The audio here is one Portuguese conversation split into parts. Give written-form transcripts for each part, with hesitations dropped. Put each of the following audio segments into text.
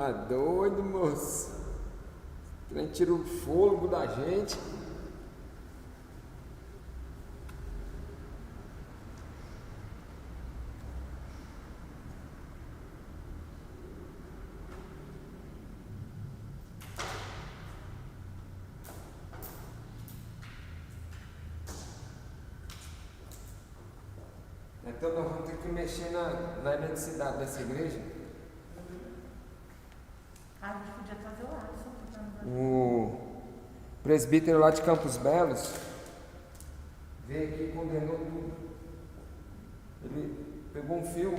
Tá doido, moço? O trem tira o fôlego da gente. Então nós vamos ter que mexer na eletricidade dessa igreja. A gente podia fazer o aço. O presbítero lá de Campos Belos veio aqui e condenou tudo. Ele pegou um fio,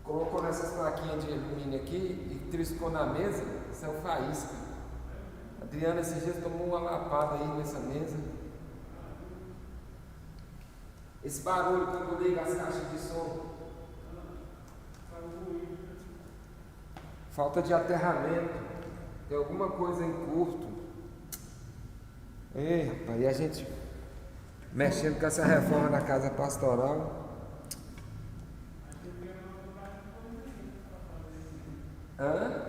colocou nessas plaquinhas de alumínio aqui e triscou na mesa, saiu faísca. A Adriana esses dias tomou uma lapada aí nessa mesa. Esse barulho quando liga as caixas de som. Falta de aterramento. Tem alguma coisa em curto. Ei, rapaz, e a gente mexendo com essa reforma na casa pastoral. Hã?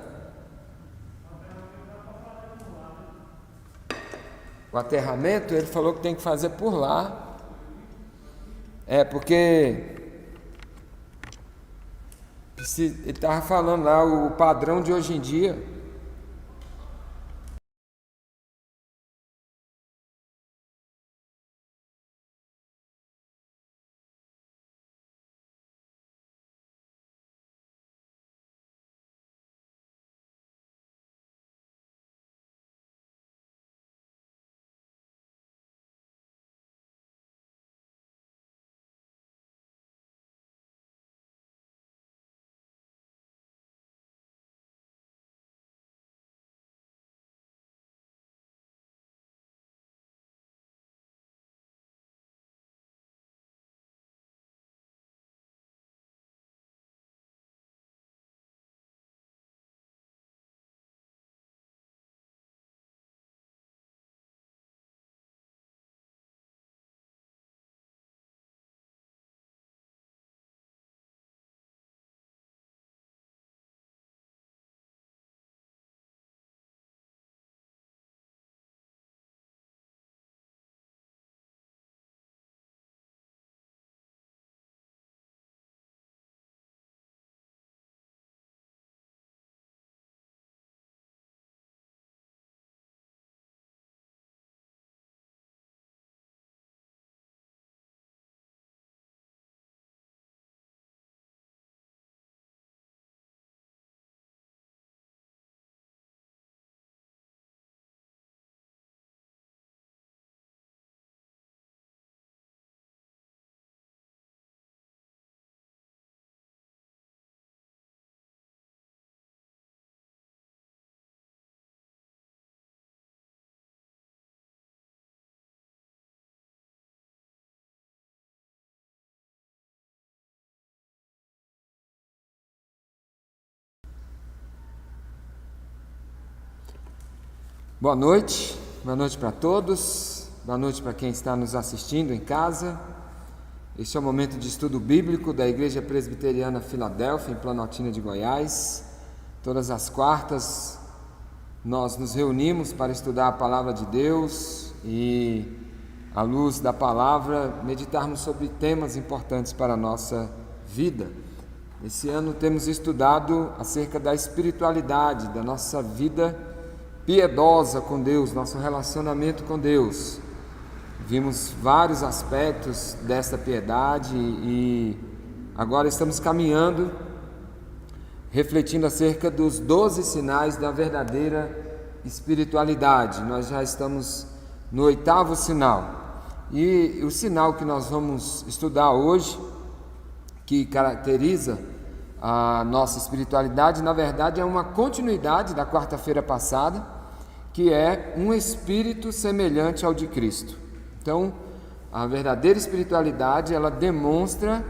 O aterramento, ele falou que tem que fazer por lá. É, porque ele estava falando lá, o padrão de hoje em dia. Boa noite para todos, boa noite para quem está nos assistindo em casa. Este é o momento de estudo bíblico da Igreja Presbiteriana Filadélfia, em Planaltina de Goiás. Todas as quartas nós nos reunimos para estudar a Palavra de Deus e, à luz da Palavra, meditarmos sobre temas importantes para a nossa vida. Esse ano temos estudado acerca da espiritualidade, da nossa vida piedosa com Deus, nosso relacionamento com Deus. Vimos vários aspectos dessa piedade e agora estamos caminhando, refletindo acerca dos 12 sinais da verdadeira espiritualidade. Nós já estamos no 8º sinal. E o sinal que nós vamos estudar hoje, que caracteriza a nossa espiritualidade, na verdade é uma continuidade da quarta-feira passada, que é um espírito semelhante ao de Cristo. Então, a verdadeira espiritualidade, ela demonstra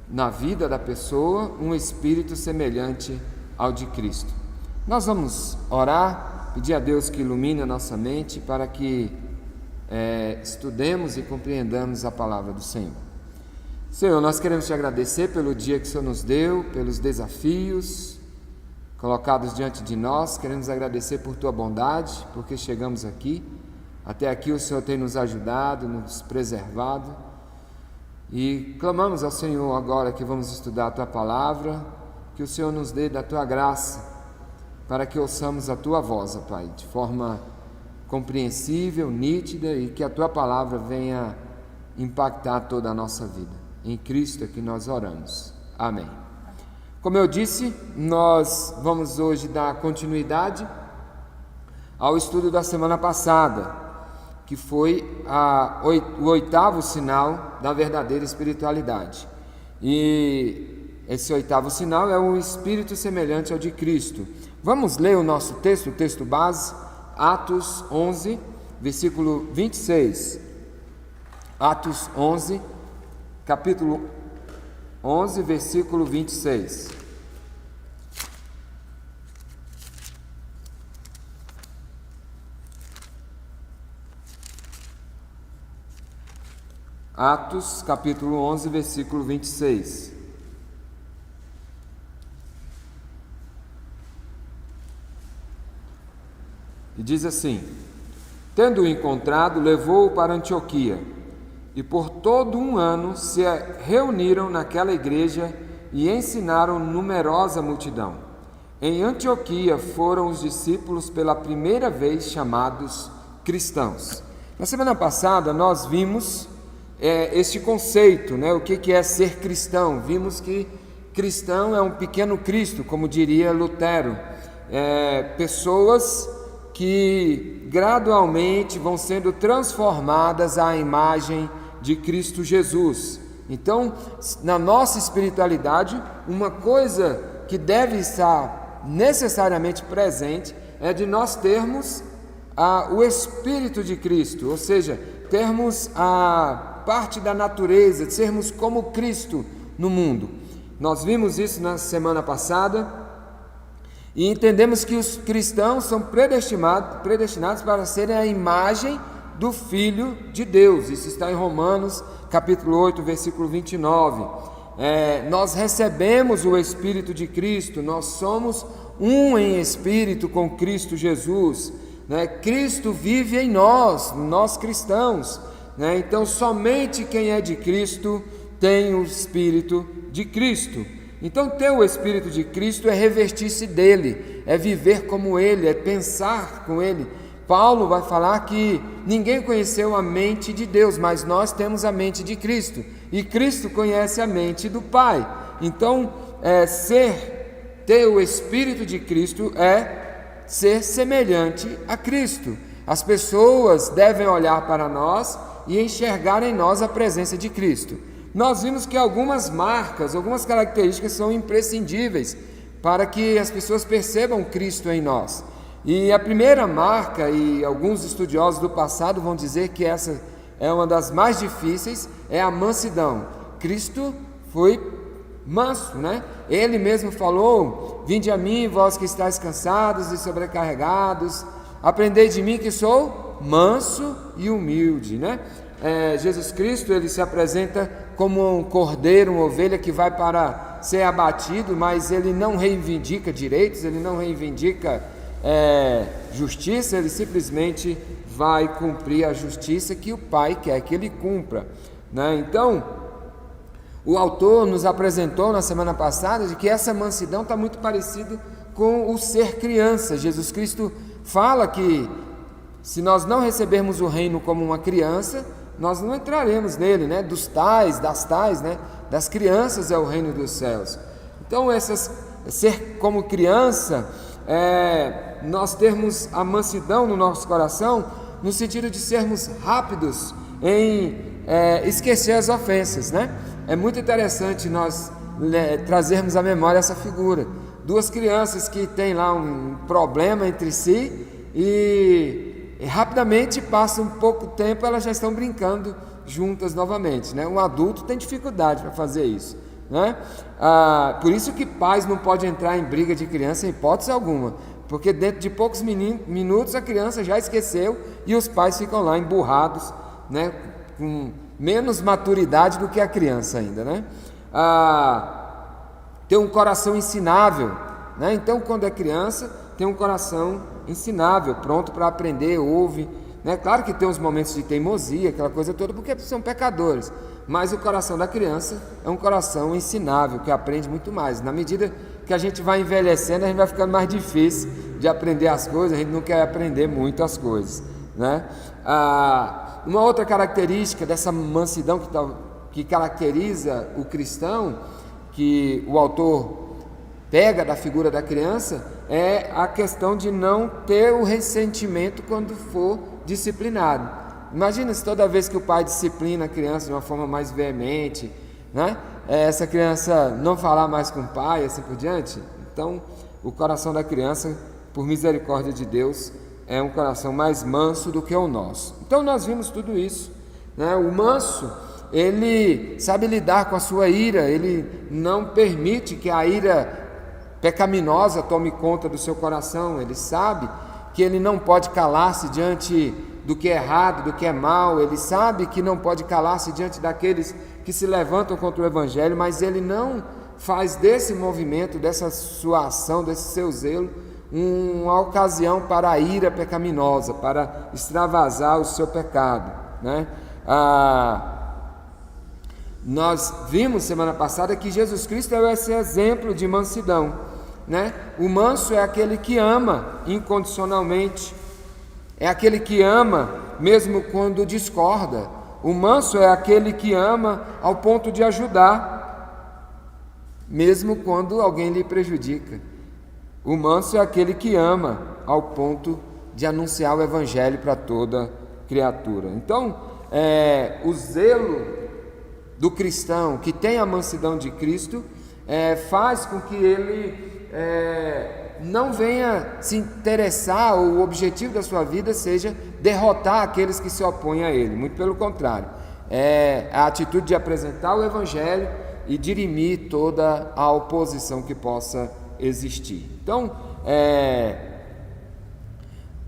na vida da pessoa um espírito semelhante ao de Cristo. Nós vamos orar, pedir a Deus que ilumine a nossa mente para que estudemos e compreendamos a palavra do Senhor. Senhor, nós queremos te agradecer pelo dia que o Senhor nos deu, pelos desafios, colocados diante de nós. Queremos agradecer por Tua bondade, porque chegamos aqui. Até aqui o Senhor tem nos ajudado, nos preservado. E clamamos ao Senhor agora que vamos estudar a Tua palavra, que o Senhor nos dê da Tua graça, para que ouçamos a Tua voz, ó Pai, de forma compreensível, nítida, e que a Tua palavra venha impactar toda a nossa vida. Em Cristo é que nós oramos. Amém. Como eu disse, nós vamos hoje dar continuidade ao estudo da semana passada, que foi o oitavo sinal da verdadeira espiritualidade. E esse oitavo sinal é um espírito semelhante ao de Cristo. Vamos ler o nosso texto, o texto base, Atos 11, versículo 26. Atos 11, capítulo 11, versículo 26. Atos, capítulo 11, versículo 26. E diz assim: tendo-o encontrado, levou-o para Antioquia, e por todo um ano se reuniram naquela igreja e ensinaram numerosa multidão. Em Antioquia foram os discípulos pela primeira vez chamados cristãos. Na semana passada nós vimos este conceito, né? O que é ser cristão? Vimos que cristão é um pequeno Cristo, como diria Lutero. Pessoas que gradualmente vão sendo transformadas à imagem de Cristo Jesus. Então, na nossa espiritualidade, uma coisa que deve estar necessariamente presente é de nós termos o Espírito de Cristo, ou seja, termos a parte da natureza, de sermos como Cristo no mundo. Nós vimos isso na semana passada. E entendemos que os cristãos são predestinados para serem a imagem do Filho de Deus. Isso está em Romanos, capítulo 8, versículo 29. Nós recebemos o Espírito de Cristo, nós somos um em Espírito com Cristo Jesus. Cristo vive em nós cristãos. Então, somente quem é de Cristo tem o Espírito de Cristo. Então, ter o Espírito de Cristo é revestir-se dele, é viver como ele, é pensar com ele. Paulo vai falar que ninguém conheceu a mente de Deus, mas nós temos a mente de Cristo, e Cristo conhece a mente do Pai. Então, ter o Espírito de Cristo é ser semelhante a Cristo. As pessoas devem olhar para nós e enxergar em nós a presença de Cristo. Nós vimos que algumas marcas, algumas características são imprescindíveis para que as pessoas percebam Cristo em nós. E a primeira marca, e alguns estudiosos do passado vão dizer que essa é uma das mais difíceis, é a mansidão. Cristo foi manso, né? Ele mesmo falou: vinde a mim, vós que estáis cansados e sobrecarregados, aprendei de mim que sou manso e humilde, né? Jesus Cristo, ele se apresenta como um cordeiro, uma ovelha que vai para ser abatido, mas ele não reivindica direitos, ele não reivindica justiça, ele simplesmente vai cumprir a justiça que o Pai quer que ele cumpra, né? Então, o autor nos apresentou na semana passada de que essa mansidão está muito parecido com o ser criança. Jesus Cristo fala que se nós não recebermos o reino como uma criança, nós não entraremos nele, né? Das crianças é o reino dos céus. Então, ser como criança, nós termos a mansidão no nosso coração, no sentido de sermos rápidos em esquecer as ofensas, né? É muito interessante nós trazermos à memória essa figura. Duas crianças que têm lá um problema entre si e rapidamente passa um pouco tempo, elas já estão brincando juntas novamente, né? Um adulto tem dificuldade para fazer isso, né? Por isso que pais não podem entrar em briga de criança em hipótese alguma, porque dentro de poucos minutos a criança já esqueceu e os pais ficam lá emburrados, né? Com menos maturidade do que a criança ainda, né? Ter um coração ensinável, né? Então, quando é criança, tem um coração ensinável, pronto para aprender, ouve, né? Claro que tem uns momentos de teimosia, aquela coisa toda, porque são pecadores, mas o coração da criança é um coração ensinável, que aprende muito mais. Na medida que a gente vai envelhecendo, a gente vai ficando mais difícil de aprender as coisas, a gente não quer aprender muito as coisas, né? Uma outra característica dessa mansidão que caracteriza o cristão, que o autor pega da figura da criança, é a questão de não ter o ressentimento quando for disciplinado. Imagina se toda vez que o pai disciplina a criança de uma forma mais veemente, né? Essa criança não falar mais com o pai, assim por diante. Então, o coração da criança, por misericórdia de Deus, é um coração mais manso do que o nosso. Então, nós vimos tudo isso, né? O manso, ele sabe lidar com a sua ira, ele não permite que a ira pecaminosa tome conta do seu coração, ele sabe que ele não pode calar-se diante do que é errado, do que é mal, ele sabe que não pode calar-se diante daqueles que se levantam contra o Evangelho, mas ele não faz desse movimento, dessa sua ação, desse seu zelo, uma ocasião para a ira pecaminosa, para extravasar o seu pecado, né? Nós vimos semana passada que Jesus Cristo é esse exemplo de mansidão, né? O manso é aquele que ama incondicionalmente, é aquele que ama mesmo quando discorda. O manso é aquele que ama ao ponto de ajudar, mesmo quando alguém lhe prejudica. O manso é aquele que ama ao ponto de anunciar o Evangelho para toda criatura. Então, o zelo do cristão que tem a mansidão de Cristo faz com que ele não venha se interessar, o objetivo da sua vida seja derrotar aqueles que se opõem a ele, muito pelo contrário, é a atitude de apresentar o Evangelho e dirimir toda a oposição que possa existir. Então,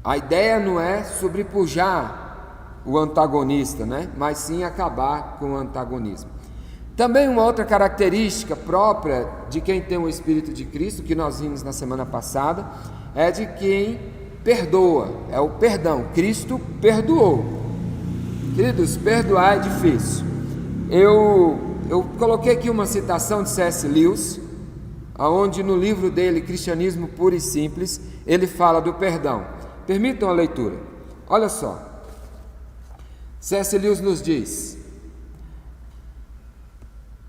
a ideia não é sobrepujar o antagonista, né? Mas sim acabar com o antagonismo. Também uma outra característica própria de quem tem o Espírito de Cristo, que nós vimos na semana passada, é de quem perdoa, é o perdão. Cristo perdoou. Queridos, perdoar é difícil. Eu coloquei aqui uma citação de C.S. Lewis, onde no livro dele, Cristianismo Puro e Simples, ele fala do perdão. Permitam a leitura. Olha só. C.S. Lewis nos diz: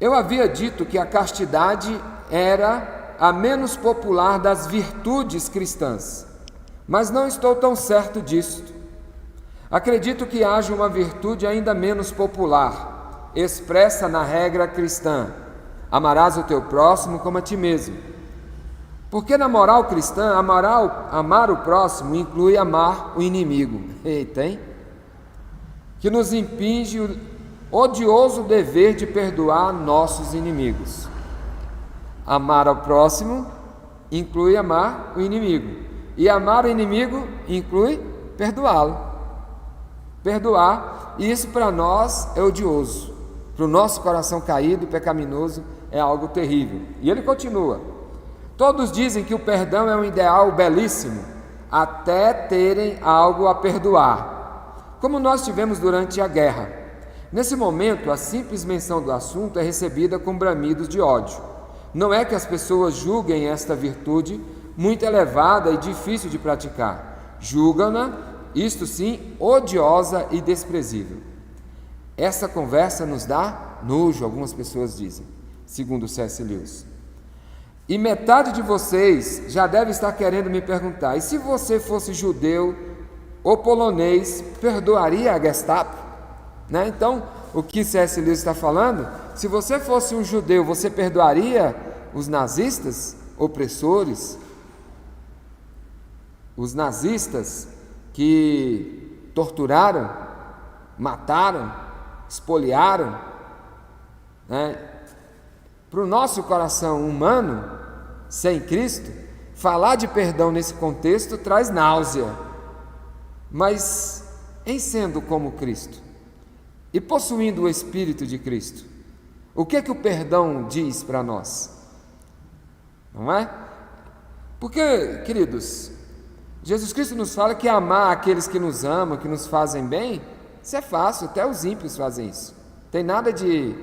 eu havia dito que a castidade era a menos popular das virtudes cristãs, mas não estou tão certo disto. Acredito que haja uma virtude ainda menos popular, expressa na regra cristã: amarás o teu próximo como a ti mesmo. Porque na moral cristã, amar o próximo inclui amar o inimigo. Eita, hein? Que nos impinge o odioso dever de perdoar nossos inimigos. Amar ao próximo inclui amar o inimigo, e amar o inimigo inclui perdoá-lo. Perdoar, isso para nós é odioso, para o nosso coração caído, pecaminoso, é algo terrível. E ele continua: todos dizem que o perdão é um ideal belíssimo, até terem algo a perdoar, como nós tivemos durante a guerra. Nesse momento, a simples menção do assunto é recebida com bramidos de ódio. Não é que as pessoas julguem esta virtude muito elevada e difícil de praticar. Julgam-na, isto sim, odiosa e desprezível. Essa conversa nos dá nojo, algumas pessoas dizem, segundo C.S. Lewis. E metade de vocês já deve estar querendo me perguntar: e se você fosse judeu ou polonês, perdoaria a Gestapo? Né? Então, o que C.S. Lewis está falando? Se você fosse um judeu, você perdoaria os nazistas opressores? Os nazistas que torturaram, mataram, espoliaram, né? Para o nosso coração humano, sem Cristo, falar de perdão nesse contexto traz náusea. Mas, em sendo como Cristo e possuindo o Espírito de Cristo, o que é que o perdão diz para nós? Não é? Porque, queridos, Jesus Cristo nos fala que amar aqueles que nos amam, que nos fazem bem, isso é fácil, até os ímpios fazem isso. Tem nada de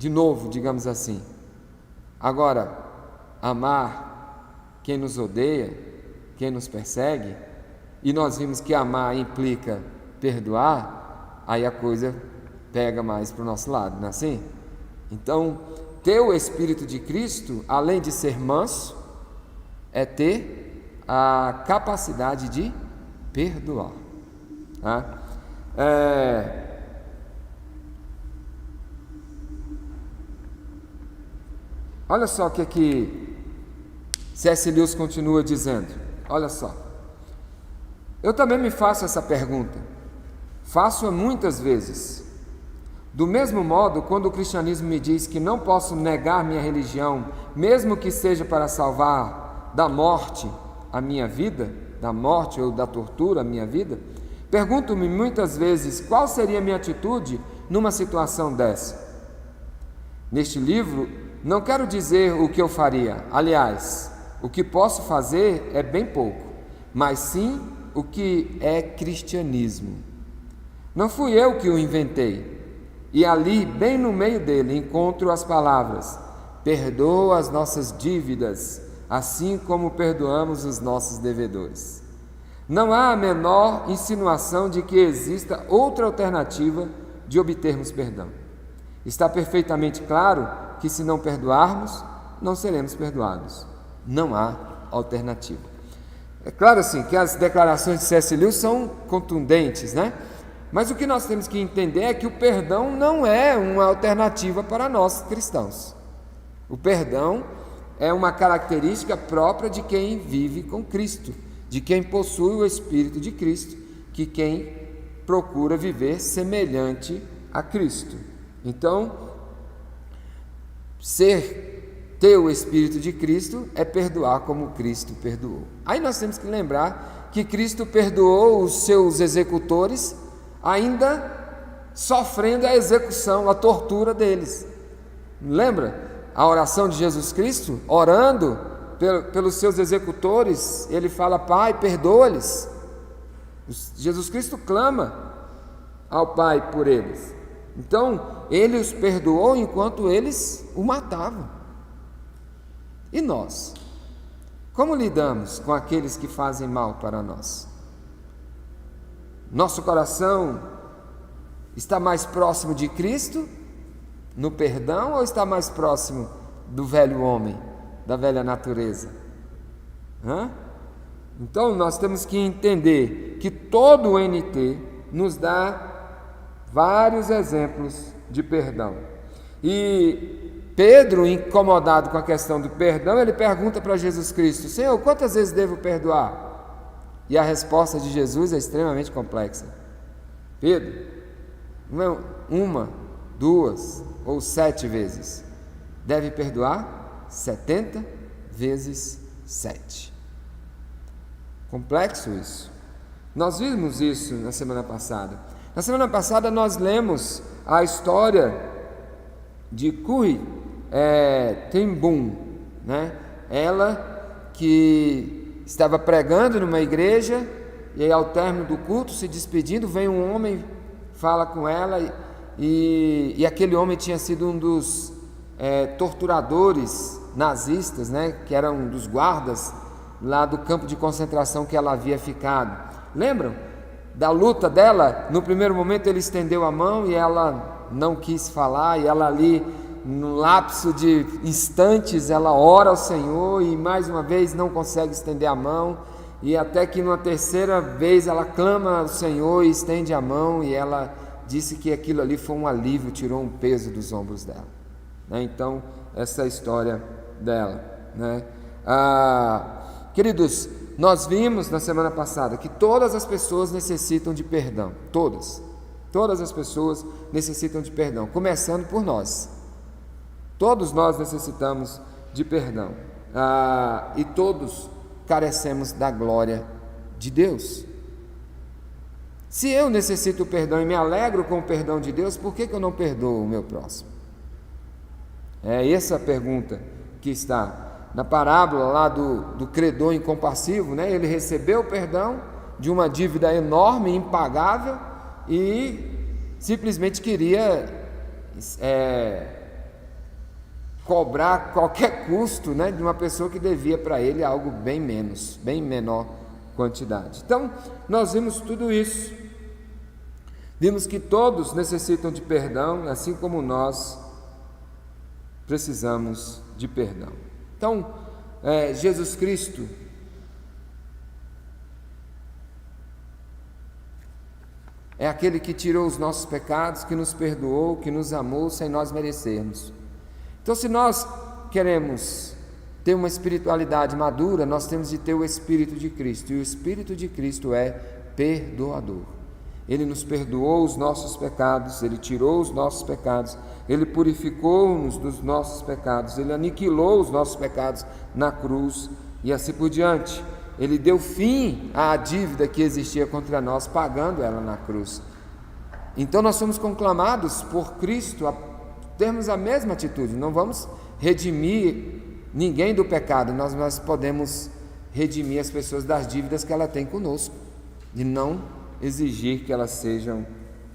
novo, digamos assim. Agora, amar quem nos odeia, quem nos persegue, e nós vimos que amar implica perdoar, aí a coisa pega mais para o nosso lado, não é assim? Então, ter o Espírito de Cristo, além de ser manso, é ter a capacidade de perdoar. Tá? Olha só o que C.S. Lewis continua dizendo. Olha só. Eu também me faço essa pergunta. Faço-a muitas vezes. Do mesmo modo, quando o cristianismo me diz que não posso negar minha religião, mesmo que seja para salvar da morte a minha vida, da morte ou da tortura a minha vida, pergunto-me muitas vezes qual seria a minha atitude numa situação dessa. Neste livro, não quero dizer o que eu faria, aliás, o que posso fazer é bem pouco, mas sim o que é cristianismo. Não fui eu que o inventei, e ali, bem no meio dele, encontro as palavras: perdoa as nossas dívidas, assim como perdoamos os nossos devedores. Não há a menor insinuação de que exista outra alternativa de obtermos perdão. Está perfeitamente claro que se não perdoarmos, não seremos perdoados. Não há alternativa. É claro assim que as declarações de C.S. Lewis são contundentes, né? Mas o que nós temos que entender é que o perdão não é uma alternativa para nós cristãos. O perdão é uma característica própria de quem vive com Cristo, de quem possui o Espírito de Cristo, que quem procura viver semelhante a Cristo. Então, ter o Espírito de Cristo é perdoar como Cristo perdoou. Aí nós temos que lembrar que Cristo perdoou os seus executores, ainda sofrendo a execução, a tortura deles. Lembra a oração de Jesus Cristo? Orando pelos seus executores, ele fala: Pai, perdoa-lhes. Jesus Cristo clama ao Pai por eles. Então, ele os perdoou enquanto eles o matavam. E nós? Como lidamos com aqueles que fazem mal para nós? Nosso coração está mais próximo de Cristo no perdão ou está mais próximo do velho homem, da velha natureza? Então nós temos que entender que todo o NT nos dá vários exemplos de perdão. E Pedro, incomodado com a questão do perdão, ele pergunta para Jesus Cristo: Senhor, quantas vezes devo perdoar? E a resposta de Jesus é extremamente complexa. Pedro, não é 1, 2 ou 7 vezes. Deve perdoar 70 vezes 7. Complexo isso. Nós vimos isso na semana passada. Na semana passada nós lemos a história de Corrie ten Boom, né? Ela que estava pregando numa igreja, e aí ao término do culto, se despedindo, vem um homem, fala com ela, e aquele homem tinha sido um dos torturadores nazistas, né, que era um dos guardas lá do campo de concentração que ela havia ficado. Lembram da luta dela? No primeiro momento ele estendeu a mão e ela não quis falar, e ela ali, no lapso de instantes, ela ora ao Senhor e mais uma vez não consegue estender a mão, e até que numa terceira vez ela clama ao Senhor e estende a mão, e ela disse que aquilo ali foi um alívio, tirou um peso dos ombros dela, né? Então essa é a história dela, né? Queridos, nós vimos na semana passada que todas as pessoas necessitam de perdão, todas as pessoas necessitam de perdão, começando por nós. Todos nós necessitamos de perdão, e todos carecemos da glória de Deus. Se eu necessito o perdão e me alegro com o perdão de Deus, por que eu não perdoo o meu próximo? É essa a pergunta que está na parábola lá do credor incompassivo, né? Ele recebeu o perdão de uma dívida enorme, impagável, e simplesmente queria cobrar qualquer custo, né, de uma pessoa que devia para ele algo bem menor quantidade. Então, nós vimos tudo isso. Vimos que todos necessitam de perdão, assim como nós precisamos de perdão. Então, Jesus Cristo é aquele que tirou os nossos pecados, que nos perdoou, que nos amou sem nós merecermos. Então, se nós queremos ter uma espiritualidade madura, nós temos de ter o Espírito de Cristo, e o Espírito de Cristo é perdoador. Ele nos perdoou os nossos pecados, Ele tirou os nossos pecados, Ele purificou-nos dos nossos pecados, Ele aniquilou os nossos pecados na cruz e assim por diante. Ele deu fim à dívida que existia contra nós, pagando ela na cruz. Então nós somos conclamados por Cristo a termos a mesma atitude. Não vamos redimir ninguém do pecado, nós podemos redimir as pessoas das dívidas que ela tem conosco, e não exigir que elas sejam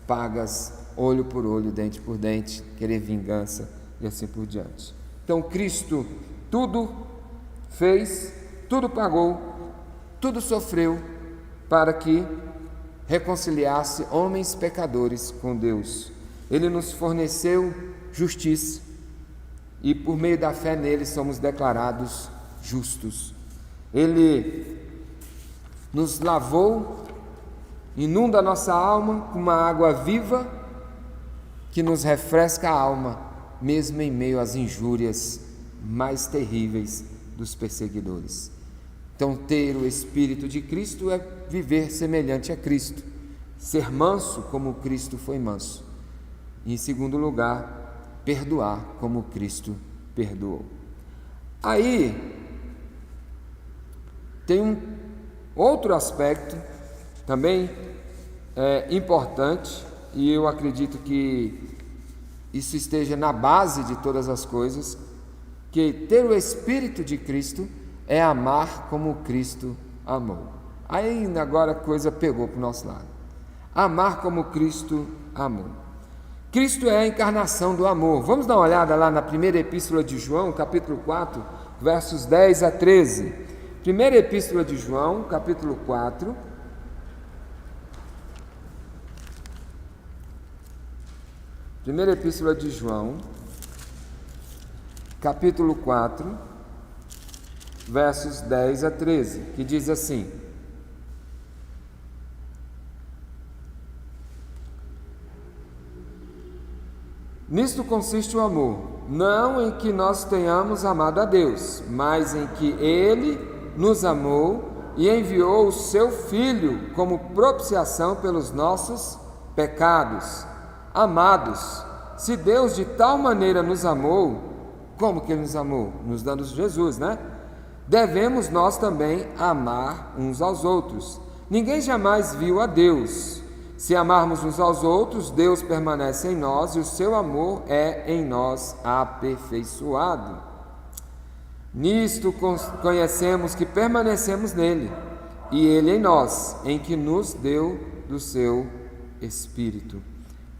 pagas olho por olho, dente por dente, querer vingança e assim por diante. Então Cristo tudo fez, tudo pagou, tudo sofreu para que reconciliasse homens pecadores com Deus. Ele nos forneceu justiça e por meio da fé nele somos declarados justos. Ele nos lavou, inunda a nossa alma com uma água viva que nos refresca a alma, mesmo em meio às injúrias mais terríveis dos perseguidores. Então, ter o Espírito de Cristo é viver semelhante a Cristo, ser manso como Cristo foi manso. E, em segundo lugar, perdoar como Cristo perdoou. Aí tem um outro aspecto também importante, e eu acredito que isso esteja na base de todas as coisas, que ter o Espírito de Cristo é amar como Cristo amou. Aí agora a coisa pegou para o nosso lado. Amar como Cristo amou. Cristo é a encarnação do amor. Vamos dar uma olhada lá na primeira epístola de João, capítulo 4, versos 10 a 13. Primeira epístola de João, capítulo 4. Primeira epístola de João, capítulo 4, versos 10 a 13, que diz assim: Nisto consiste o amor, não em que nós tenhamos amado a Deus, mas em que Ele nos amou e enviou o Seu Filho como propiciação pelos nossos pecados. Amados, se Deus de tal maneira nos amou, como que Ele nos amou? Nos dando Jesus, né? Devemos nós também amar uns aos outros. Ninguém jamais viu a Deus. Se amarmos uns aos outros, Deus permanece em nós e o seu amor é em nós aperfeiçoado. Nisto conhecemos que permanecemos nele e ele em nós, em que nos deu do seu Espírito.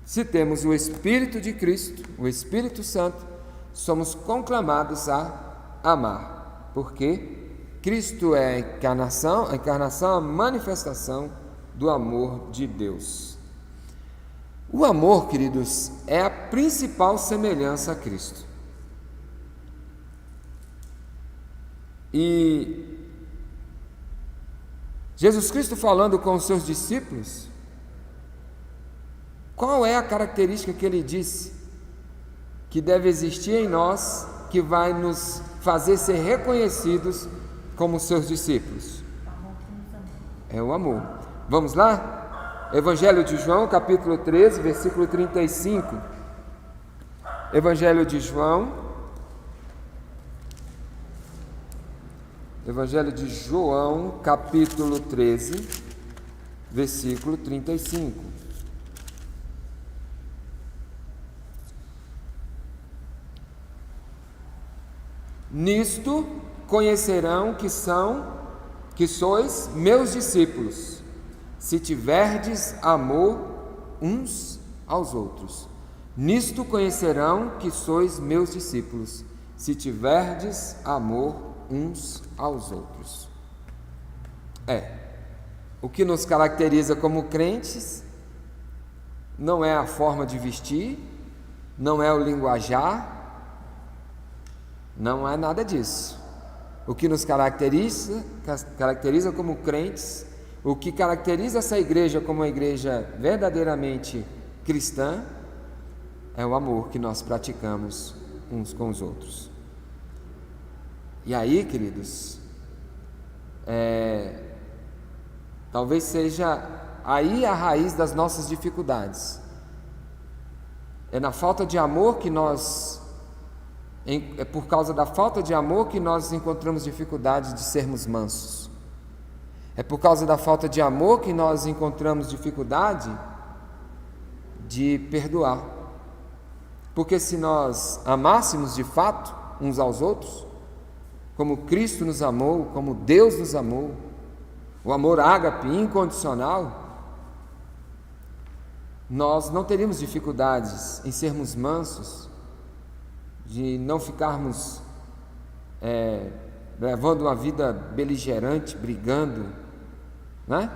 Se temos o Espírito de Cristo, o Espírito Santo, somos conclamados a amar, porque Cristo é a encarnação, a manifestação do amor de Deus. O amor, queridos, é a principal semelhança a Cristo. E Jesus Cristo falando com os seus discípulos, qual é a característica que ele disse que deve existir em nós, que vai nos fazer ser reconhecidos como seus discípulos? É o amor. Vamos lá? Evangelho de João, capítulo 13, versículo 35. Evangelho de João, capítulo 13, versículo 35. Nisto conhecerão que sois meus discípulos, se tiverdes amor uns aos outros. Nisto conhecerão que sois meus discípulos, se tiverdes amor uns aos outros. O que nos caracteriza como crentes não é a forma de vestir, não é o linguajar, não é nada disso. O que nos caracteriza como crentes, o que caracteriza essa igreja como uma igreja verdadeiramente cristã, é o amor que nós praticamos uns com os outros. E aí, queridos, talvez seja aí a raiz das nossas dificuldades. É na falta de amor que é por causa da falta de amor que nós encontramos dificuldade de sermos mansos. É por causa da falta de amor que nós encontramos dificuldade de perdoar. Porque se nós amássemos de fato uns aos outros, como Cristo nos amou, como Deus nos amou, o amor ágape, incondicional, nós não teríamos dificuldades em sermos mansos, de não ficarmos levando uma vida beligerante, brigando, né?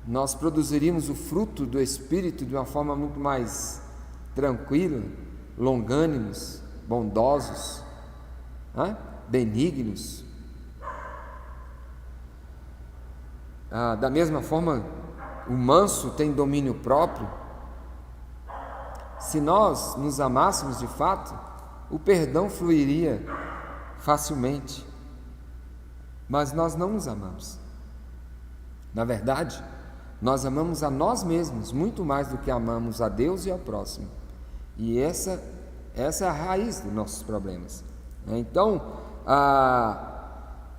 Nós produziríamos o fruto do Espírito de uma forma muito mais tranquila, longânimos, bondosos, né? Benignos. Da mesma forma, o manso tem domínio próprio. Se nós nos amássemos de fato, o perdão fluiria facilmente. Mas nós não nos amamos. Na verdade, nós amamos a nós mesmos muito mais do que amamos a Deus e ao próximo. E essa é a raiz dos nossos problemas. Então,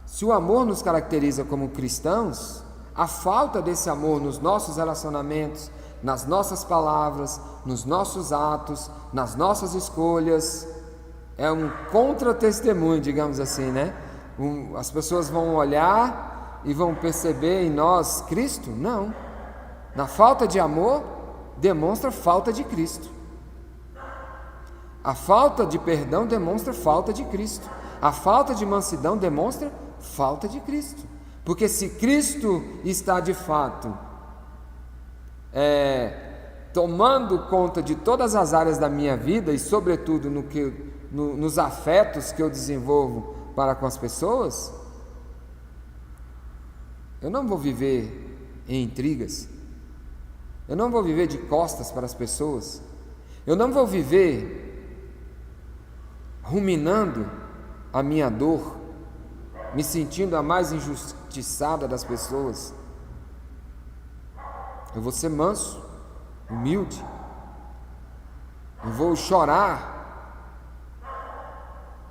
se o amor nos caracteriza como cristãos, a falta desse amor nos nossos relacionamentos, nas nossas palavras, nos nossos atos, nas nossas escolhas, é um contra-testemunho, digamos assim, né? As pessoas vão olhar e vão perceber em nós Cristo? Não. Na falta de amor, demonstra falta de Cristo. A falta de perdão demonstra falta de Cristo. A falta de mansidão demonstra falta de Cristo. Porque se Cristo está de fato tomando conta de todas as áreas da minha vida e sobretudo nos afetos que eu desenvolvo para com as pessoas, eu não vou viver em intrigas, eu não vou viver de costas para as pessoas, eu não vou viver ruminando a minha dor, me sentindo a mais injustiçada das pessoas. Eu vou ser manso, humilde, eu vou chorar,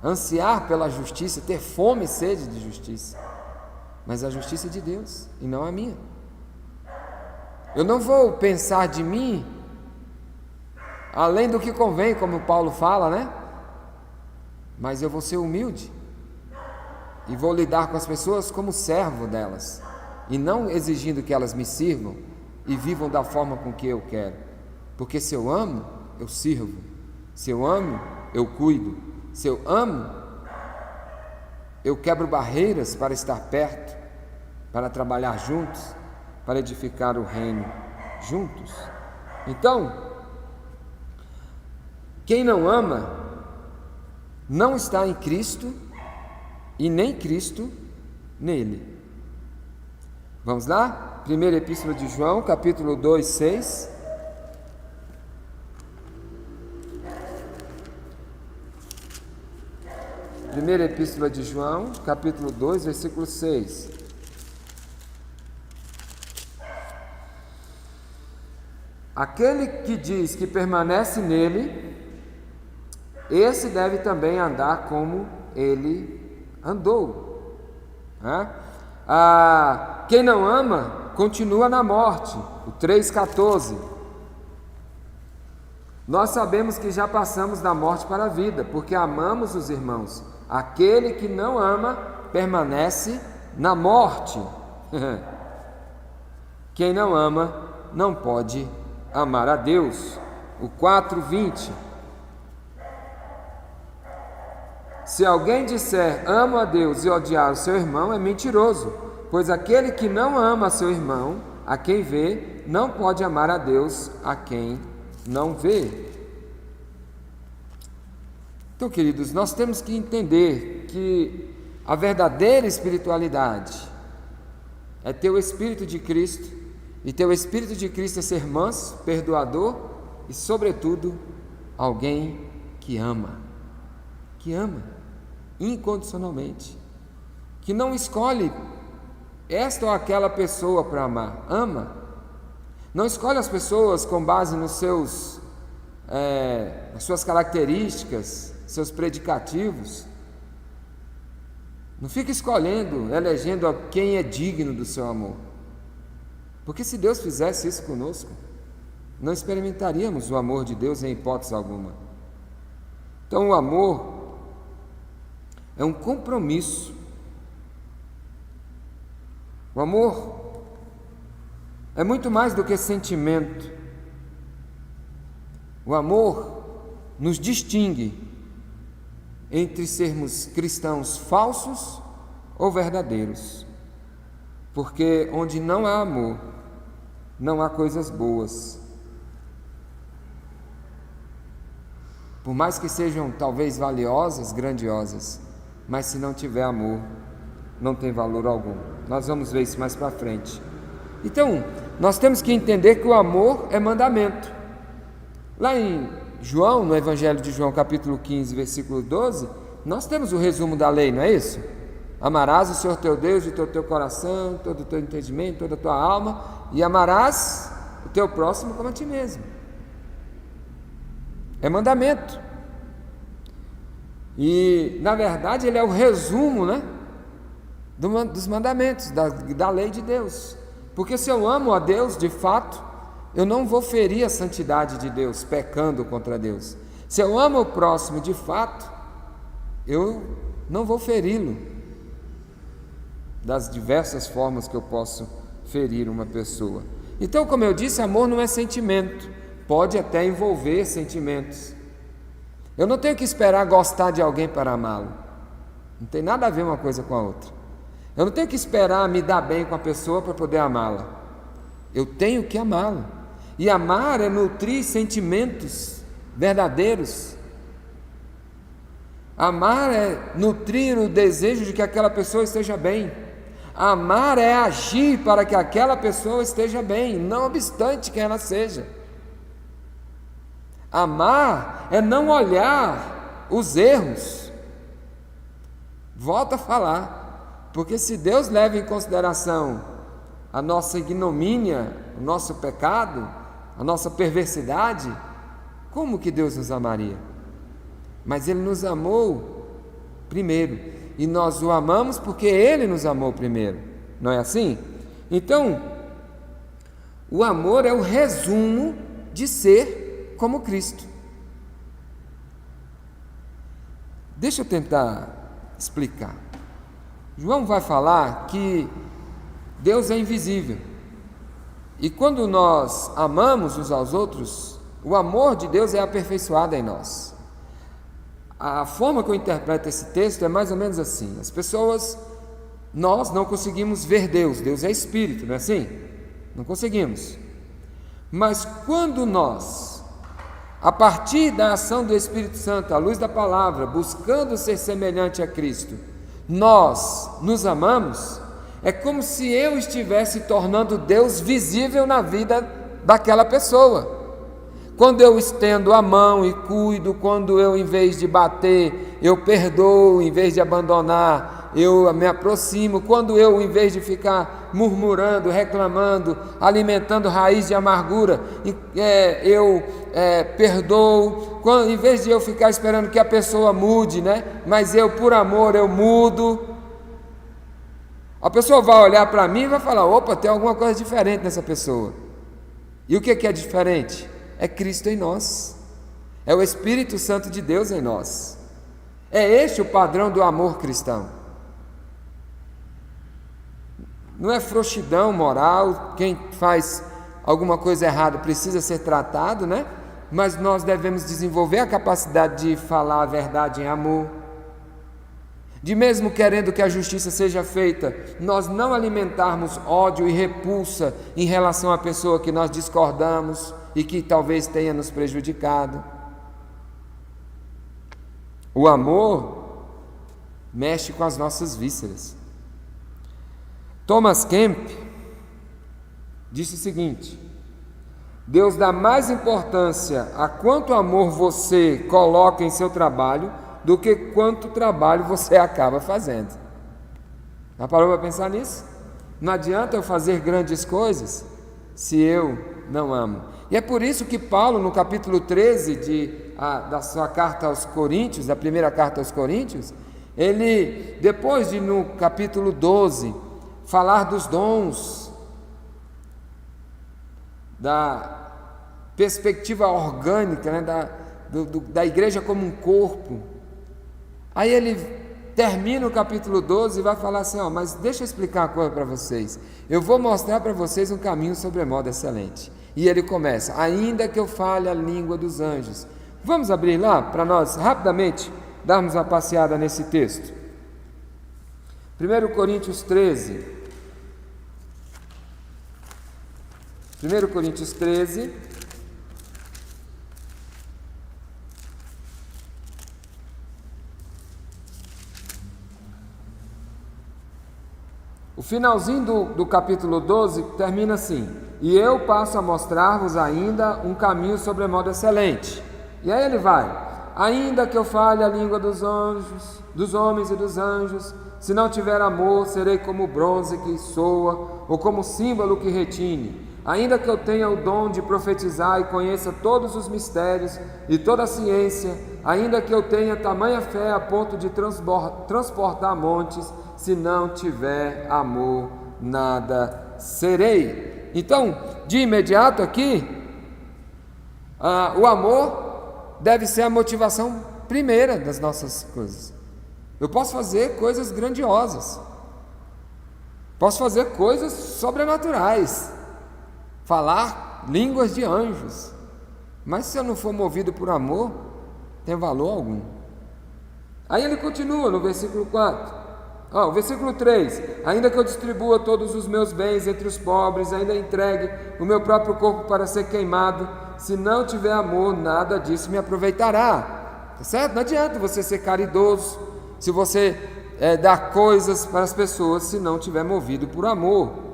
ansiar pela justiça, ter fome e sede de justiça, mas a justiça é de Deus e não a minha. Eu não vou pensar de mim além do que convém, como Paulo fala, né? Mas eu vou ser humilde e vou lidar com as pessoas como servo delas, e não exigindo que elas me sirvam e vivam da forma com que eu quero. Porque se eu amo, eu sirvo. Se eu amo, eu cuido. Se eu amo, eu quebro barreiras para estar perto, para trabalhar juntos, para edificar o reino juntos. Então, quem não ama não está em Cristo e nem Cristo nele. Vamos lá? Primeira Epístola de João, capítulo 2, 6. Primeira Epístola de João, capítulo 2, versículo 6. Aquele que diz que permanece nele, esse deve também andar como ele andou. Quem não ama, continua na morte. O 3,14. Nós sabemos que já passamos da morte para a vida, porque amamos os irmãos. Aquele que não ama permanece na morte. Quem não ama não pode amar a Deus. O 4:20. Se alguém disser amo a Deus e odiar o seu irmão, é mentiroso, pois aquele que não ama seu irmão, a quem vê, não pode amar a Deus a quem não vê. Então, queridos, nós temos que entender que a verdadeira espiritualidade é ter o Espírito de Cristo, e ter o Espírito de Cristo é ser manso, perdoador e, sobretudo, alguém que ama incondicionalmente, que não escolhe esta ou aquela pessoa para amar, ama, não escolhe as pessoas com base nas suas características, seus predicativos, não fica escolhendo, elegendo quem é digno do seu amor, porque se Deus fizesse isso conosco, não experimentaríamos o amor de Deus em hipótese alguma. Então o amor é um compromisso. O amor é muito mais do que sentimento. O amor nos distingue entre sermos cristãos falsos ou verdadeiros, porque onde não há amor, não há coisas boas. Por mais que sejam talvez valiosas, grandiosas, mas se não tiver amor, não tem valor algum. Nós vamos ver isso mais para frente. Então, nós temos que entender que o amor é mandamento. Lá em João, no Evangelho de João, capítulo 15, versículo 12, nós temos o resumo da lei, não é isso? Amarás o Senhor teu Deus de todo o teu coração, todo o teu entendimento, toda a tua alma, e amarás o teu próximo como a ti mesmo. É mandamento. E, na verdade, ele é o resumo, né, dos mandamentos, da lei de Deus. Porque se eu amo a Deus, de fato, eu não vou ferir a santidade de Deus, pecando contra Deus. Se eu amo o próximo, de fato, eu não vou feri-lo das diversas formas que eu posso ferir uma pessoa. Então, como eu disse, amor não é sentimento, pode até envolver sentimentos. Eu não tenho que esperar gostar de alguém para amá-lo, não tem nada a ver uma coisa com a outra. Eu não tenho que esperar me dar bem com a pessoa para poder amá-la, eu tenho que amá-la. E amar é nutrir sentimentos verdadeiros. Amar é nutrir o desejo de que aquela pessoa esteja bem. Amar é agir para que aquela pessoa esteja bem, não obstante quem ela seja. Amar é não olhar os erros. Volto a falar, porque se Deus leva em consideração a nossa ignomínia, o nosso pecado, a nossa perversidade, como que Deus nos amaria? Mas Ele nos amou primeiro, e nós o amamos porque Ele nos amou primeiro, não é assim? Então, o amor é o resumo de ser como Cristo. Deixa eu tentar explicar. João vai falar que Deus é invisível, e quando nós amamos uns aos outros, o amor de Deus é aperfeiçoado em nós. A forma que eu interpreto esse texto é mais ou menos assim: as pessoas, nós não conseguimos ver Deus, Deus é Espírito, não é assim? Não conseguimos. Mas quando nós, a partir da ação do Espírito Santo, à luz da palavra, buscando ser semelhante a Cristo, nós nos amamos, é como se eu estivesse tornando Deus visível na vida daquela pessoa. Quando eu estendo a mão e cuido, quando eu, em vez de bater, eu perdoo, em vez de abandonar, eu me aproximo, quando eu, em vez de ficar murmurando, reclamando, alimentando raiz de amargura, eu perdoo, quando, em vez de eu ficar esperando que a pessoa mude, né? Mas eu, por amor, eu mudo. A pessoa vai olhar para mim e vai falar: opa, tem alguma coisa diferente nessa pessoa. E o que é diferente? É Cristo em nós, é o Espírito Santo de Deus em nós, É este o padrão do amor cristão. Não é frouxidão moral, quem faz alguma coisa errada precisa ser tratado, né? Mas nós devemos desenvolver a capacidade de falar a verdade em amor, de mesmo querendo que a justiça seja feita, nós não alimentarmos ódio e repulsa em relação à pessoa que nós discordamos e que talvez tenha nos prejudicado. O amor mexe com as nossas vísceras. Thomas Kemp disse o seguinte: Deus dá mais importância a quanto amor você coloca em seu trabalho do que quanto trabalho você acaba fazendo. Já parou para pensar nisso? Não adianta eu fazer grandes coisas se eu não amo. E é por isso que Paulo, no capítulo 13 da sua carta aos Coríntios, da primeira carta aos Coríntios, ele, depois de no capítulo 12, falar dos dons, da perspectiva orgânica, né, da igreja como um corpo, aí ele termina o capítulo 12 e vai falar assim: mas deixa eu explicar uma coisa para vocês, eu vou mostrar para vocês um caminho sobremodo excelente. E ele começa: ainda que eu fale a língua dos anjos. Vamos abrir lá para nós rapidamente darmos uma passeada nesse texto. 1 Coríntios 13. 1 Coríntios 13. O finalzinho do capítulo 12 termina assim: e eu passo a mostrar-vos ainda um caminho sobremodo excelente. E aí ele vai: ainda que eu fale a língua dos anjos, dos homens e dos anjos, se não tiver amor, serei como bronze que soa, ou como símbolo que retine. Ainda que eu tenha o dom de profetizar e conheça todos os mistérios e toda a ciência, ainda que eu tenha tamanha fé a ponto de transportar montes, se não tiver amor, nada serei. Então, de imediato aqui, o amor deve ser a motivação primeira das nossas coisas. Eu posso fazer coisas grandiosas, posso fazer coisas sobrenaturais, falar línguas de anjos, mas se eu não for movido por amor, tem valor algum. Aí ele continua no versículo 4. O versículo 3: ainda que eu distribua todos os meus bens entre os pobres, ainda entregue o meu próprio corpo para ser queimado, se não tiver amor, nada disso me aproveitará. Tá certo? Não adianta você ser caridoso, se você dar coisas para as pessoas, se não tiver movido por amor.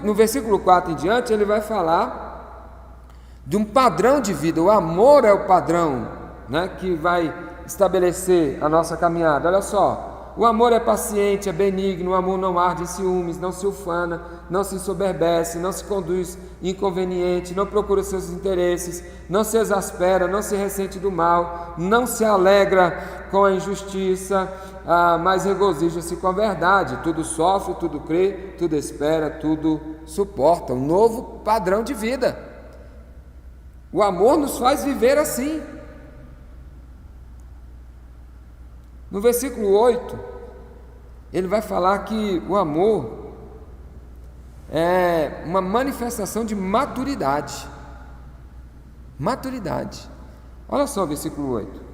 No versículo 4 em diante, ele vai falar de um padrão de vida. O amor é o padrão, né, que vai estabelecer a nossa caminhada. Olha só: o amor é paciente, é benigno, o amor não arde em ciúmes, não se ufana, não se ensoberbece, não se conduz inconveniente, não procura seus interesses, não se exaspera, não se ressente do mal, não se alegra com a injustiça, mas regozija-se com a verdade. Tudo sofre, tudo crê, tudo espera, tudo suporta. Um novo padrão de vida. O amor nos faz viver assim. No versículo 8, ele vai falar que o amor é uma manifestação de maturidade. Maturidade. Olha só o versículo 8.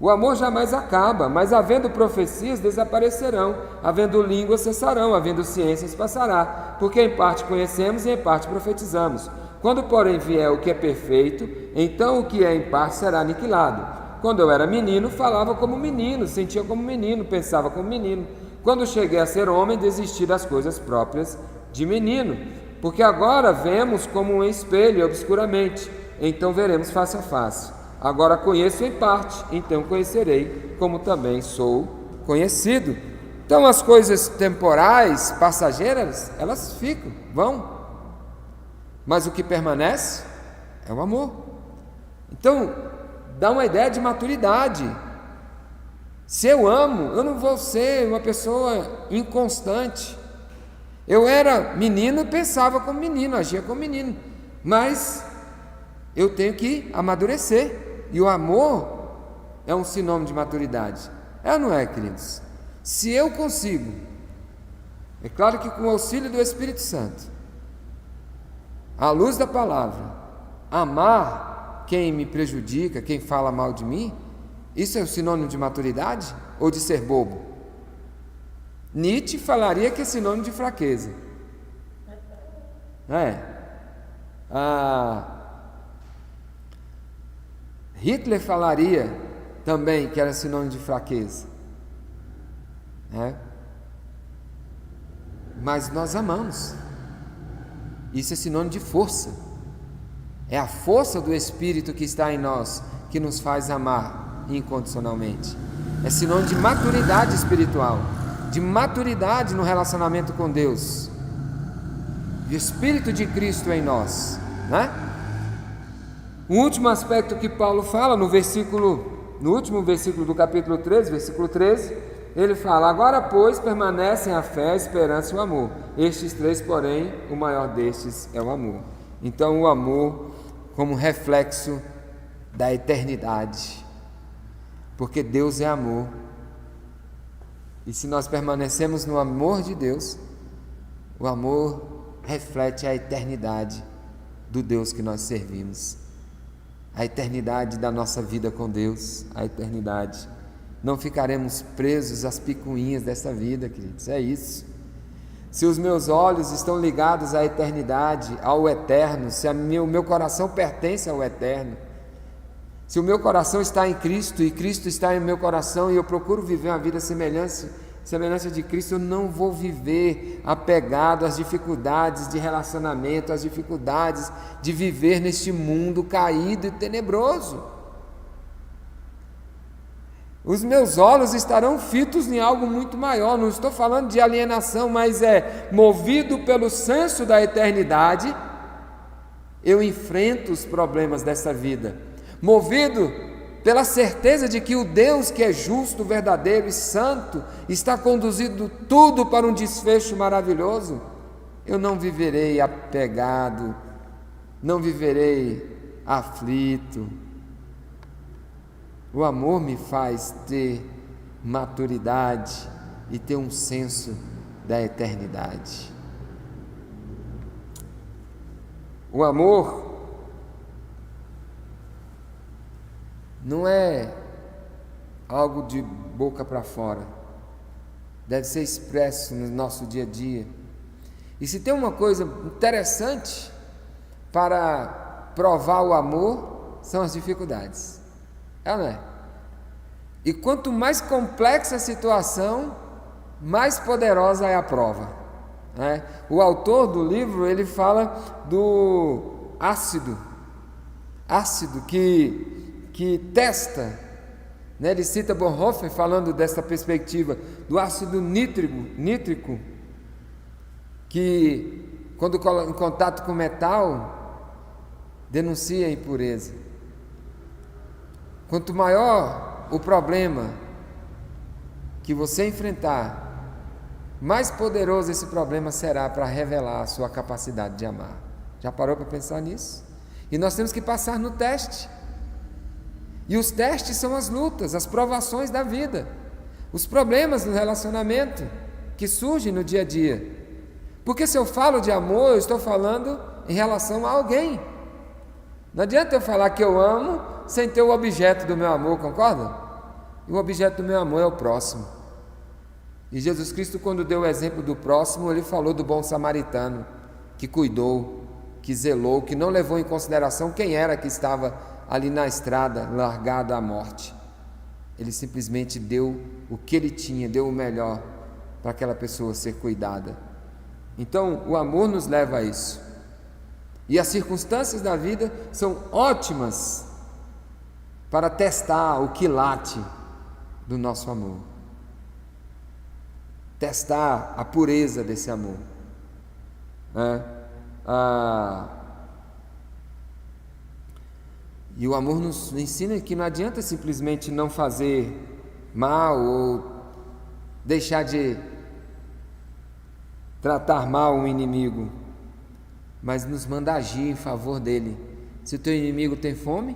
O amor jamais acaba, mas havendo profecias desaparecerão, havendo línguas cessarão, havendo ciências passará, porque em parte conhecemos e em parte profetizamos. Quando, porém, vier o que é perfeito, então o que é em parte será aniquilado. Quando eu era menino, falava como menino, sentia como menino, pensava como menino. Quando cheguei a ser homem, desisti das coisas próprias de menino. Porque agora vemos como um espelho, obscuramente, então veremos face a face. Agora conheço em parte, então conhecerei, como também sou conhecido. Então as coisas temporais, passageiras, elas ficam, vão. Mas o que permanece é o amor. Então, dá uma ideia de maturidade. Se eu amo, eu não vou ser uma pessoa inconstante. Eu era menino, pensava como menino, agia como menino, mas eu tenho que amadurecer. E o amor é um sinônimo de maturidade. É ou não é, queridos? Se eu consigo, é claro que com o auxílio do Espírito Santo, à luz da palavra, amar quem me prejudica, quem fala mal de mim, isso é um sinônimo de maturidade ou de ser bobo? Nietzsche falaria que é sinônimo de fraqueza. Hitler falaria também que era sinônimo de fraqueza. Mas nós amamos. Isso é sinônimo de força. É a força do Espírito que está em nós que nos faz amar incondicionalmente. É sinônimo de maturidade espiritual, de maturidade no relacionamento com Deus, de Espírito de Cristo em nós, O último aspecto que Paulo fala no último versículo do capítulo 13, versículo 13, ele fala: agora, pois, permanecem a fé, a esperança e o amor. Estes três, porém, o maior destes é o amor. Então, o amor como reflexo da eternidade, porque Deus é amor. E se nós permanecemos no amor de Deus, o amor reflete a eternidade do Deus que nós servimos, a eternidade da nossa vida com Deus, a eternidade. Não ficaremos presos às picuinhas dessa vida, queridos, é isso. Se os meus olhos estão ligados à eternidade, ao eterno, se o meu coração pertence ao eterno, se o meu coração está em Cristo e Cristo está em meu coração e eu procuro viver uma vida semelhança de Cristo, eu não vou viver apegado às dificuldades de relacionamento, às dificuldades de viver neste mundo caído e tenebroso. Os meus olhos estarão fitos em algo muito maior. Não estou falando de alienação, mas movido pelo senso da eternidade, eu enfrento os problemas dessa vida, movido pela certeza de que o Deus que é justo, verdadeiro e santo está conduzindo tudo para um desfecho maravilhoso. Eu não viverei apegado, não viverei aflito. O amor me faz ter maturidade e ter um senso da eternidade. O amor não é algo de boca para fora, deve ser expresso no nosso dia a dia. E se tem uma coisa interessante para provar o amor, são as dificuldades. É ou não é? E quanto mais complexa a situação, mais poderosa é a prova, O autor do livro, ele fala do ácido que testa, Ele cita Bonhoeffer falando dessa perspectiva do ácido nítrico, que quando em contato com metal denuncia a impureza. Quanto maior o problema que você enfrentar, mais poderoso esse problema será para revelar a sua capacidade de amar. Já parou para pensar nisso? E nós temos que passar no teste. E os testes são as lutas, as provações da vida, os problemas no relacionamento que surgem no dia a dia. Porque se eu falo de amor, eu estou falando em relação a alguém. Não adianta eu falar que eu amo sem ter o objeto do meu amor, concorda? E o objeto do meu amor é o próximo. E Jesus Cristo, quando deu o exemplo do próximo, ele falou do bom samaritano, que cuidou, que zelou, que não levou em consideração quem era que estava ali na estrada, largado à morte. Ele simplesmente deu o que ele tinha, deu o melhor para aquela pessoa ser cuidada. Então, o amor nos leva a isso. E as circunstâncias da vida são ótimas para testar o quilate do nosso amor, testar a pureza desse amor, E o amor nos ensina que não adianta simplesmente não fazer mal ou deixar de tratar mal um inimigo, mas nos manda agir em favor dele. Se o teu inimigo tem fome,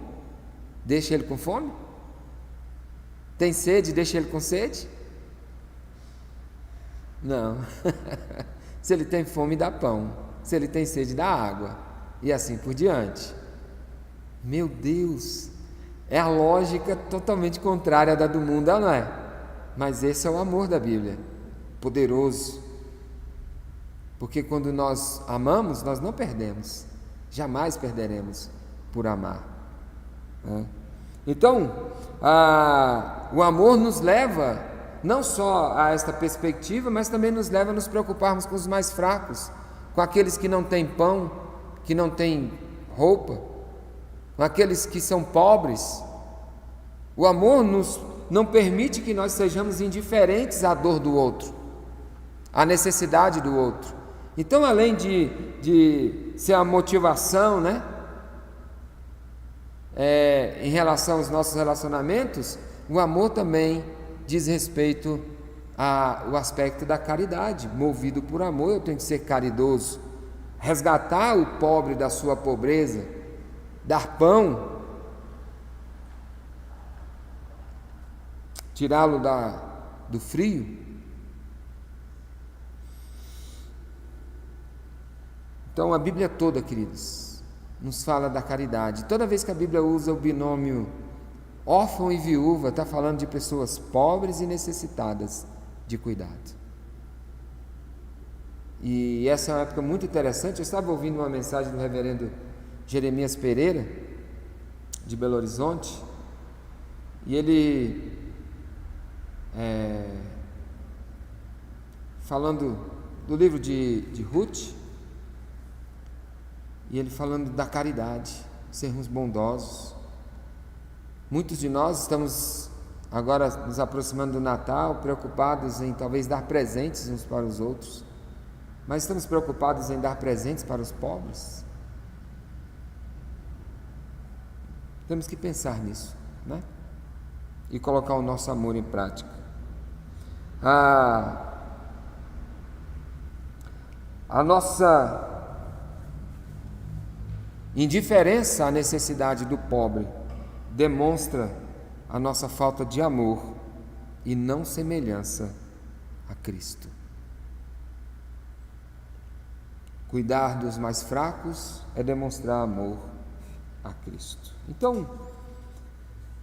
deixa ele com fome. Tem sede, deixa ele com sede? Não. Se ele tem fome, dá pão. Se ele tem sede, dá água. E assim por diante. Meu Deus, é a lógica totalmente contrária da do mundo, não é? Mas esse é o amor da Bíblia, poderoso. Porque quando nós amamos, nós não perdemos, jamais perderemos por amar, né? Então, o amor nos leva não só a esta perspectiva, mas também nos leva a nos preocuparmos com os mais fracos, com aqueles que não têm pão, que não têm roupa, com aqueles que são pobres. O amor não permite que nós sejamos indiferentes à dor do outro, à necessidade do outro. Então, além de ser a motivação, né, em relação aos nossos relacionamentos, o amor também diz respeito ao aspecto da caridade. Movido por amor, eu tenho que ser caridoso, resgatar o pobre da sua pobreza, dar pão, tirá-lo do frio. Então a Bíblia toda, queridos, nos fala da caridade. Toda vez que a Bíblia usa o binômio órfão e viúva, está falando de pessoas pobres e necessitadas de cuidado. E essa é uma época muito interessante. Eu estava ouvindo uma mensagem do reverendo Jeremias Pereira, de Belo Horizonte, e ele falando do livro de Ruth, e ele falando da caridade, sermos bondosos. Muitos de nós estamos agora nos aproximando do Natal, preocupados em talvez dar presentes uns para os outros, mas estamos preocupados em dar presentes para os pobres? Temos que pensar nisso, né? E colocar o nosso amor em prática. A nossa indiferença à necessidade do pobre demonstra a nossa falta de amor e não semelhança a Cristo. Cuidar dos mais fracos é demonstrar amor a Cristo. Então,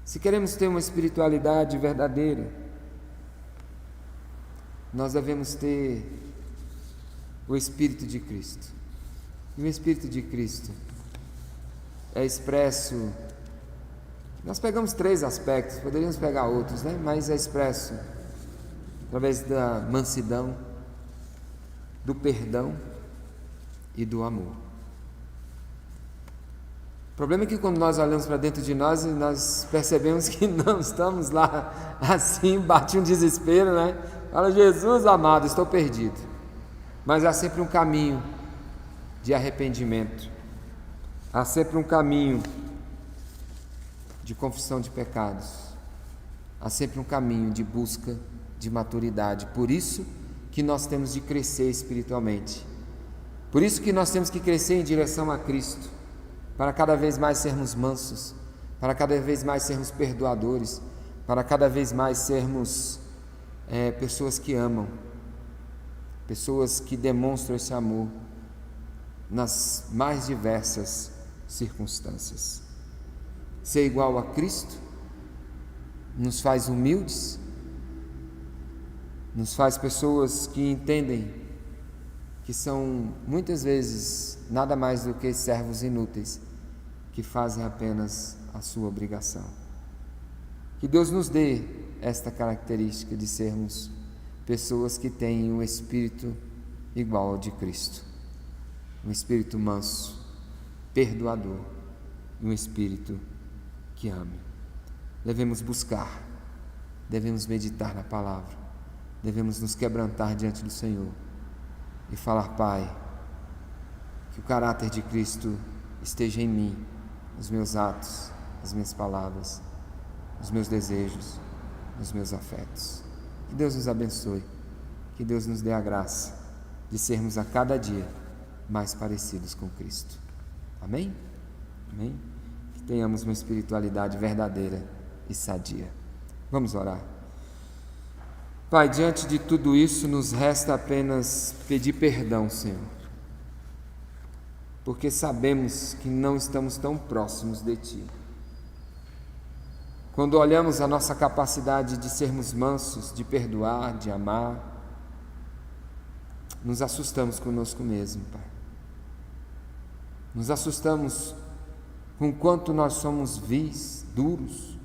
se queremos ter uma espiritualidade verdadeira, nós devemos ter o Espírito de Cristo. E o Espírito de Cristo é expresso. Nós pegamos 3 aspectos, poderíamos pegar outros, né? Mas é expresso através da mansidão, do perdão e do amor. O problema é que quando nós olhamos para dentro de nós, nós percebemos que não estamos lá assim, bate um desespero, né? Fala, Jesus amado, estou perdido. Mas há sempre um caminho de arrependimento, há sempre um caminho de confissão de pecados, há sempre um caminho de busca de maturidade. Por isso que nós temos de crescer espiritualmente, por isso que nós temos que crescer em direção a Cristo, para cada vez mais sermos mansos, para cada vez mais sermos perdoadores, para cada vez mais sermos pessoas que amam, pessoas que demonstram esse amor nas mais diversas circunstâncias. Ser igual a Cristo nos faz humildes, nos faz pessoas que entendem que são muitas vezes nada mais do que servos inúteis, que fazem apenas a sua obrigação. Que Deus nos dê esta característica de sermos pessoas que têm um espírito igual ao de Cristo, um espírito manso, perdoador, um espírito que ame. Devemos buscar, devemos meditar na palavra, devemos nos quebrantar diante do Senhor e falar: Pai, que o caráter de Cristo esteja em mim, nos meus atos, nas minhas palavras, nos meus desejos, nos meus afetos. Que Deus nos abençoe, que Deus nos dê a graça de sermos a cada dia mais parecidos com Cristo. Amém? Amém? Que tenhamos uma espiritualidade verdadeira e sadia. Vamos orar. Pai, diante de tudo isso, nos resta apenas pedir perdão, Senhor, porque sabemos que não estamos tão próximos de Ti. Quando olhamos a nossa capacidade de sermos mansos, de perdoar, de amar, nos assustamos conosco mesmo, Pai. Nos assustamos com o quanto nós somos vis, duros,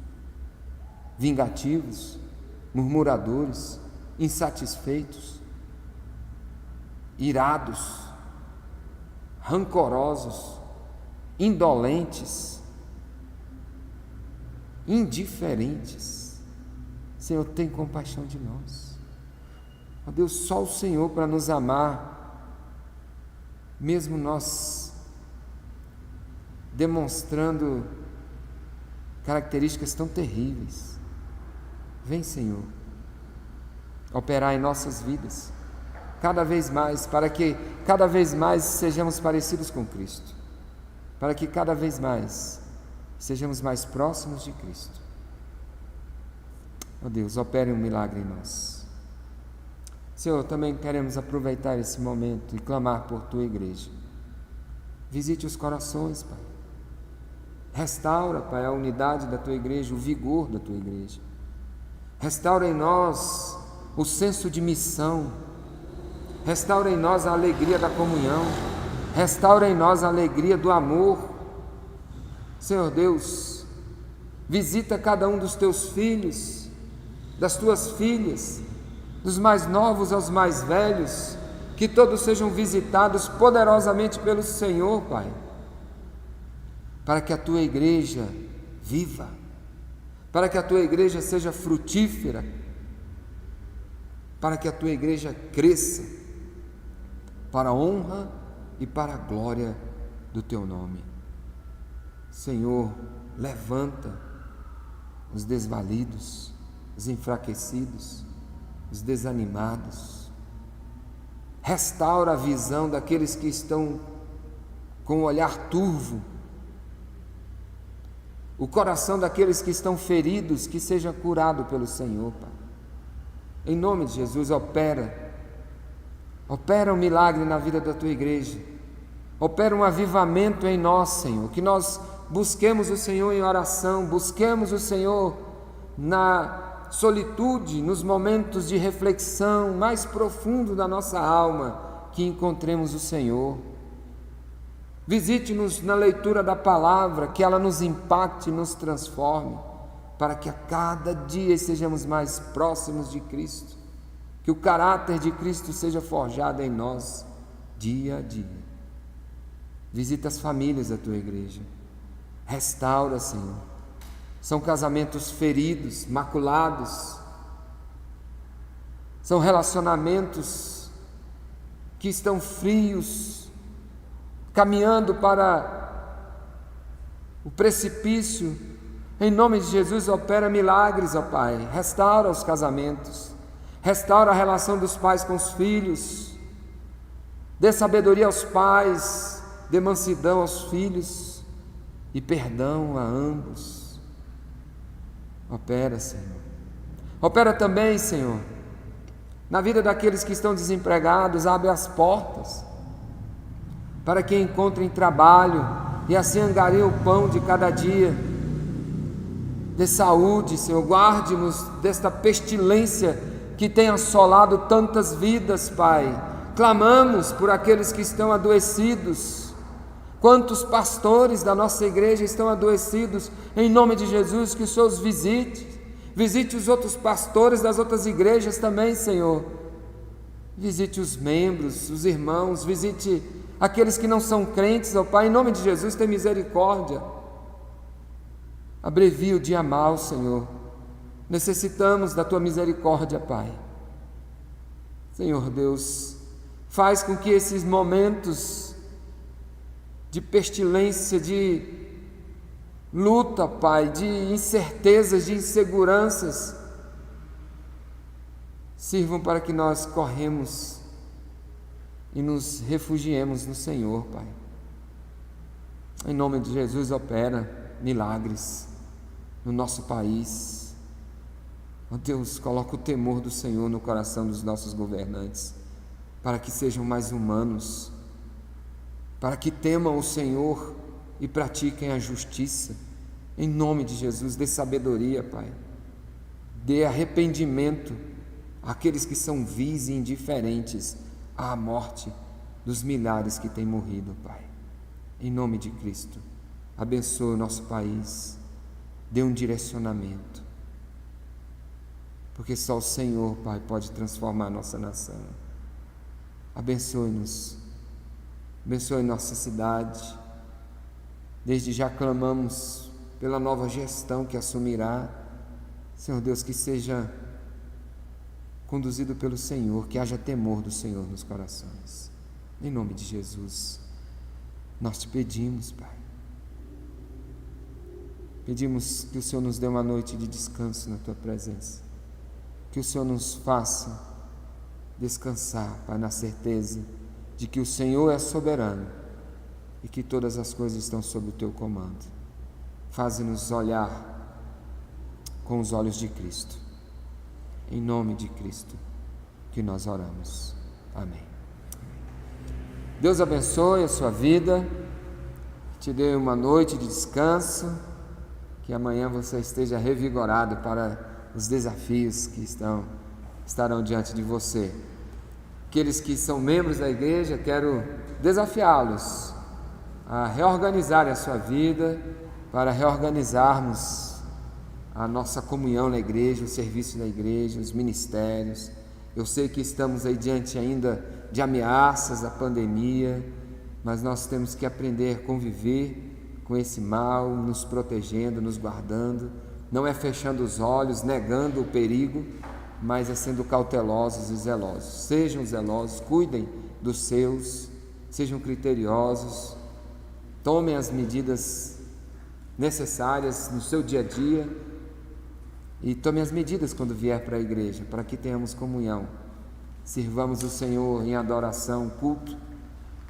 vingativos, murmuradores, insatisfeitos, irados, rancorosos, indolentes, indiferentes. Senhor, tem compaixão de nós. Ó Deus, só o Senhor para nos amar, mesmo nós demonstrando características tão terríveis. Vem, Senhor, operar em nossas vidas, cada vez mais, para que cada vez mais sejamos parecidos com Cristo, para que cada vez mais sejamos mais próximos de Cristo. Ó Deus, opere um milagre em nós. Senhor, também queremos aproveitar esse momento e clamar por Tua igreja. Visite os corações, Pai. Restaura, Pai, a unidade da Tua igreja, o vigor da Tua igreja. Restaura em nós o senso de missão. Restaura em nós a alegria da comunhão. Restaura em nós a alegria do amor. Senhor Deus, visita cada um dos Teus filhos, das Tuas filhas, dos mais novos aos mais velhos, que todos sejam visitados poderosamente pelo Senhor, Pai, para que a Tua igreja viva, para que a Tua igreja seja frutífera, para que a Tua igreja cresça, para a honra e para a glória do Teu nome. Senhor, levanta os desvalidos, os enfraquecidos, os desanimados. Restaura a visão daqueles que estão com o olhar turvo, o coração daqueles que estão feridos, que seja curado pelo Senhor, Pai. Em nome de Jesus, opera um milagre na vida da Tua igreja, opera um avivamento em nós, Senhor, que nós busquemos o Senhor em oração, busquemos o Senhor na solitude, nos momentos de reflexão mais profundo da nossa alma, que encontremos o Senhor. Visite-nos na leitura da palavra, que ela nos impacte e nos transforme, para que a cada dia sejamos mais próximos de Cristo, que o caráter de Cristo seja forjado em nós dia a dia. Visita as famílias da Tua igreja, restaura, Senhor. São casamentos feridos, maculados, são relacionamentos que estão frios, caminhando para o precipício. Em nome de Jesus, opera milagres, ó Pai. Restaura os casamentos, restaura a relação dos pais com os filhos, dê sabedoria aos pais, dê mansidão aos filhos e perdão a ambos. Opera, Senhor. Opera também, Senhor, na vida daqueles que estão desempregados. Abre as portas para que encontrem trabalho e assim angariem o pão de cada dia. Dê saúde, Senhor, guarde-nos desta pestilência que tem assolado tantas vidas, Pai. Clamamos por aqueles que estão adoecidos. Quantos pastores da nossa igreja estão adoecidos? Em nome de Jesus, que o Senhor os visite os outros pastores das outras igrejas também, Senhor. Visite os membros, os irmãos, visite aqueles que não são crentes, ó Pai. Em nome de Jesus, tem misericórdia. Abrevia o dia mau, Senhor. Necessitamos da Tua misericórdia, Pai. Senhor Deus, faz com que esses momentos de pestilência, de luta, Pai, de incertezas, de inseguranças, sirvam para que nós corremos e nos refugiemos no Senhor, Pai. Em nome de Jesus, opera milagres no nosso país, Ó Deus, coloca o temor do Senhor no coração dos nossos governantes, para que sejam mais humanos, para que temam o Senhor e pratiquem a justiça. Em nome de Jesus, dê sabedoria, Pai. Dê arrependimento àqueles que são vis e indiferentes à morte dos milhares que têm morrido, Pai. Em nome de Cristo, abençoe o nosso país, dê um direcionamento, porque só o Senhor, Pai, pode transformar a nossa nação. Abençoe-nos, abençoe nossa cidade. Desde já clamamos pela nova gestão que assumirá, Senhor Deus, que seja conduzido pelo Senhor, que haja temor do Senhor nos corações. Em nome de Jesus, nós te pedimos, Pai. Pedimos que o Senhor nos dê uma noite de descanso na Tua presença. Que o Senhor nos faça descansar, Pai, na certeza de que o Senhor é soberano e que todas as coisas estão sob o Teu comando. Faze-nos olhar com os olhos de Cristo. Em nome de Cristo que nós oramos. Amém. Deus abençoe a sua vida, te dê uma noite de descanso, que amanhã você esteja revigorado para os desafios que estarão diante de você. Aqueles que são membros da igreja, quero desafiá-los a reorganizar a sua vida, para reorganizarmos a nossa comunhão na igreja, o serviço da igreja, os ministérios. Eu sei que estamos aí diante ainda de ameaças da pandemia, mas nós temos que aprender a conviver com esse mal, nos protegendo, nos guardando. Não é fechando os olhos, negando o perigo, mas é sendo cautelosos e zelosos. Sejam zelosos, cuidem dos seus, sejam criteriosos, tomem as medidas necessárias no seu dia a dia e tomem as medidas quando vier para a igreja, para que tenhamos comunhão. Sirvamos o Senhor em adoração, culto,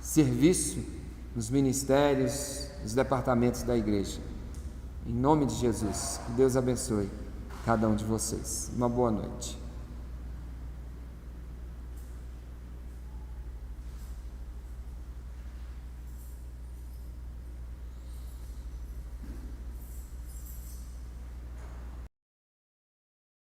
serviço nos ministérios, nos departamentos da igreja. Em nome de Jesus, que Deus abençoe cada um de vocês. Uma boa noite.